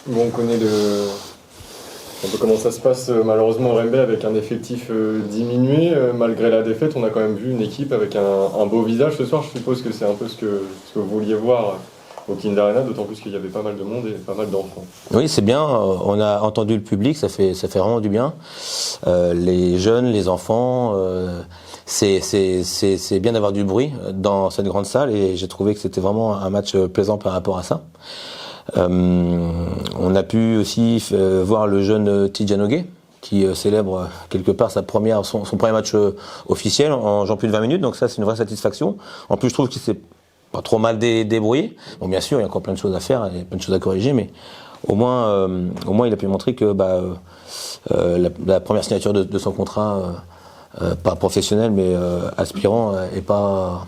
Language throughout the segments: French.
Bon, on connaît un peu comment ça se passe malheureusement au Rembe avec un effectif diminué. Malgré la défaite, on a quand même vu une équipe avec un beau visage ce soir. Je suppose que c'est un peu ce que vous vouliez voir au Kind Arena, d'autant plus qu'il y avait pas mal de monde et pas mal d'enfants. Oui, c'est bien. On a entendu le public, ça fait vraiment du bien. Les jeunes, les enfants, c'est bien d'avoir du bruit dans cette grande salle et j'ai trouvé que c'était vraiment un match plaisant par rapport à ça. On a pu aussi voir le jeune Tidjanogué qui célèbre quelque part son premier match officiel en jouant plus de 20 minutes, donc ça c'est une vraie satisfaction. En plus je trouve qu'il s'est pas trop mal débrouillé. Bon bien sûr il y a encore plein de choses à faire, il y a plein de choses à corriger, mais au moins il a pu montrer que la première signature de son contrat, pas professionnel mais aspirant, est pas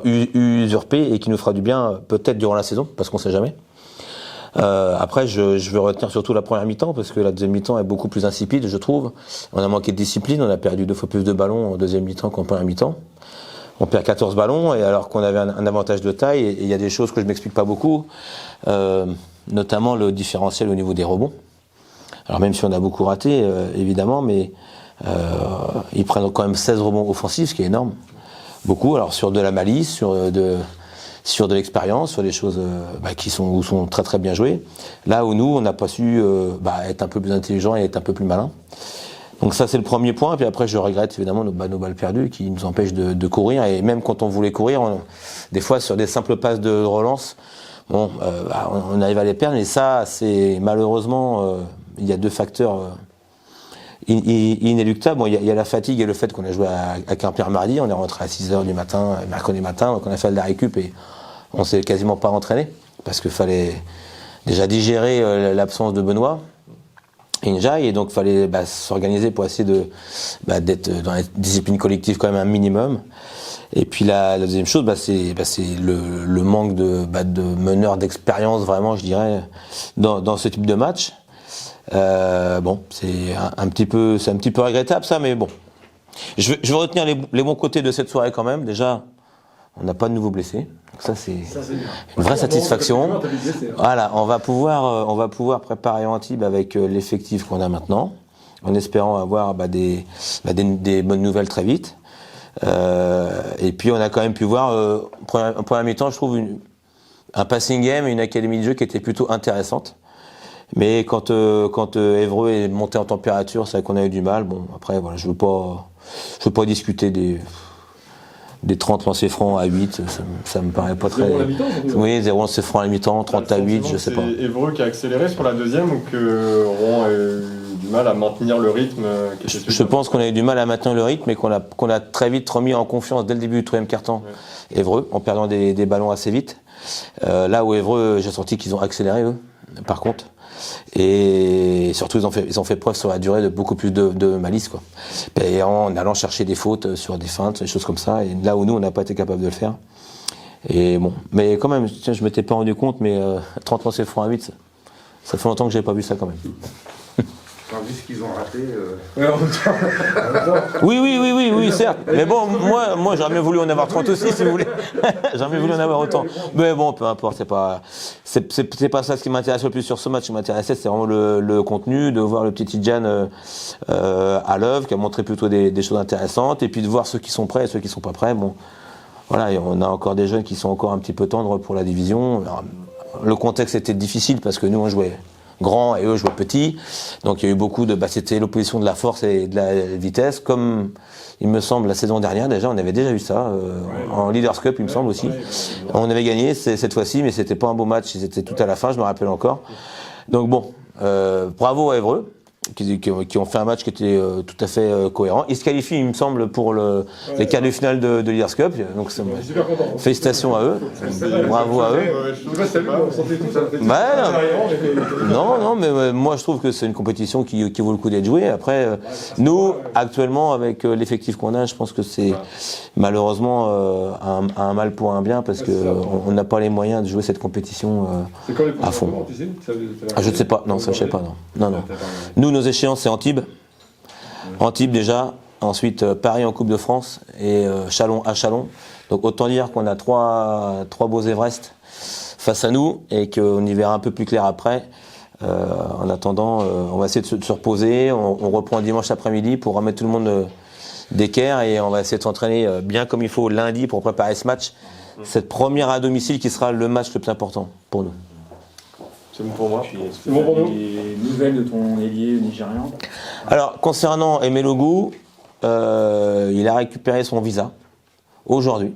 usurpée et qui nous fera du bien peut-être durant la saison, parce qu'on sait jamais. Après, je veux retenir surtout la première mi-temps, parce que la deuxième mi-temps est beaucoup plus insipide, je trouve. On a manqué de discipline, on a perdu 2 fois plus de ballons en deuxième mi-temps qu'en première mi-temps. On perd 14 ballons, et alors qu'on avait un avantage de taille, et il y a des choses que je m'explique pas beaucoup, notamment le différentiel au niveau des rebonds. Alors même si on a beaucoup raté, évidemment, mais ils prennent quand même 16 rebonds offensifs, ce qui est énorme. Beaucoup, alors sur de la malice, sur de l'expérience, sur des choses qui sont très très bien jouées. Là où nous, on n'a pas su être un peu plus intelligent et être un peu plus malin. Donc ça c'est le premier point. Puis après je regrette évidemment nos balles perdues qui nous empêchent de courir. Et même quand on voulait courir, des fois sur des simples passes de relance, on arrive à les perdre. Et ça c'est malheureusement, il y a 2 facteurs inéluctables. Bon, il y a la fatigue et le fait qu'on a joué à Quimper mardi. On est rentré à 6h du matin, mercredi matin, donc on a fait de la récup et on s'est quasiment pas entraîné parce qu'il fallait déjà digérer l'absence de Benoît Injaï, et donc il fallait s'organiser pour essayer d'être dans la discipline collective quand même un minimum. Et puis la deuxième chose, c'est le manque de meneurs d'expérience vraiment, je dirais, dans ce type de match. C'est un petit peu regrettable ça, mais bon. Je veux retenir les bons côtés de cette soirée quand même. Déjà, on n'a pas de nouveaux blessés. Donc ça c'est une vraie satisfaction. Voilà, on va pouvoir préparer Antibes avec l'effectif qu'on a maintenant, en espérant avoir des bonnes nouvelles très vite. Et puis on a quand même pu voir en première mi-temps, je trouve un passing game et une académie de jeu qui était plutôt intéressante. Mais quand Évreux est monté en température, c'est vrai qu'on a eu du mal. Bon, après, voilà, je veux pas discuter des 30 lancers francs à 8, ça me paraît pas très... 0 à la mi-temps, oui, 0 lancers francs à la mi-temps, 30 à 8, je sais pas. C'est Évreux qui a accéléré sur la deuxième ou que Rouen a eu du mal à maintenir le rythme Je pense qu'on a eu du mal à maintenir le rythme et qu'on a très vite remis en confiance dès le début du troisième quart-temps Évreux, en perdant des ballons assez vite. Là où Évreux, j'ai senti qu'ils ont accéléré eux, par contre. Et surtout ils ont fait preuve sur la durée de beaucoup plus de malice, quoi. Et en allant chercher des fautes sur des feintes, des choses comme ça, et là où nous on n'a pas été capable de le faire. Et bon, mais quand même, tiens, je m'étais pas rendu compte, mais 30 lancers francs à 8, ça fait longtemps que j'avais pas vu ça quand même. Vu ce qu'ils ont raté. Oui, certes. Mais bon, moi j'aurais mieux voulu en avoir 30 aussi, si vous voulez. J'aurais mieux voulu en avoir autant. Mais bon, peu importe, c'est pas ça ce qui m'intéresse le plus sur ce match. Ce qui m'intéressait, c'est vraiment le contenu, de voir le petit Tidjane à l'œuvre, qui a montré plutôt des choses intéressantes, et puis de voir ceux qui sont prêts et ceux qui sont pas prêts. Bon, voilà, et on a encore des jeunes qui sont encore un petit peu tendres pour la division. Alors, le contexte était difficile parce que nous on jouait grand et eux jouaient petit, donc il y a eu beaucoup c'était l'opposition de la force et de la vitesse, comme il me semble la saison dernière déjà, on avait déjà eu ça en Leaders Cup, il me semble aussi. On avait gagné cette fois-ci, mais c'était pas un beau match, c'était tout à la fin, je me rappelle encore. Donc bon, bravo à Évreux qui ont fait un match qui était tout à fait cohérent. Ils se qualifient, il me semble, pour les quarts de finale de Leaders Cup. Donc félicitations à eux, bravo à eux. Non, mais moi je trouve que c'est une compétition qui vaut le coup d'être jouée. Après, nous, actuellement, avec l'effectif qu'on a, je pense que c'est malheureusement un mal pour un bien, parce qu'on n'a pas les moyens de jouer cette compétition à fond. Je ne sais pas, non, ça je sais pas, non. Nous, nos échéances, c'est Antibes. Antibes déjà, ensuite Paris en Coupe de France et Chalon à Chalon. Donc autant dire qu'on a trois beaux Everest face à nous et qu'on y verra un peu plus clair après. En attendant, on va essayer de se reposer. On reprend dimanche après-midi pour remettre tout le monde d'équerre et on va essayer de s'entraîner bien comme il faut lundi pour préparer ce match. Cette première à domicile qui sera le match le plus important pour nous. C'est bon pour moi. C'est bon pour nous. Des nouvelles de ton ailier nigérian? Alors, concernant Emelogu, il a récupéré son visa aujourd'hui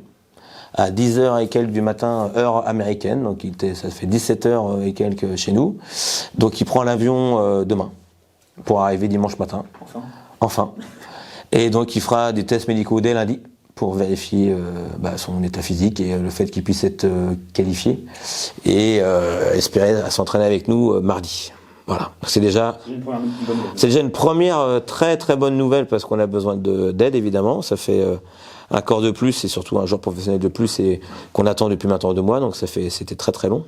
à 10h et quelques du matin, heure américaine. Donc, ça fait 17h et quelques chez nous. Donc, il prend l'avion demain pour arriver dimanche matin. Enfin. Et donc, il fera des tests médicaux dès lundi pour vérifier son état physique et le fait qu'il puisse être qualifié et espérer s'entraîner avec nous mardi. Voilà, c'est déjà une première très très bonne nouvelle parce qu'on a besoin d'aide évidemment. Ça fait un corps de plus et surtout un joueur professionnel de plus et qu'on attend depuis maintenant 2 mois, donc c'était très très long.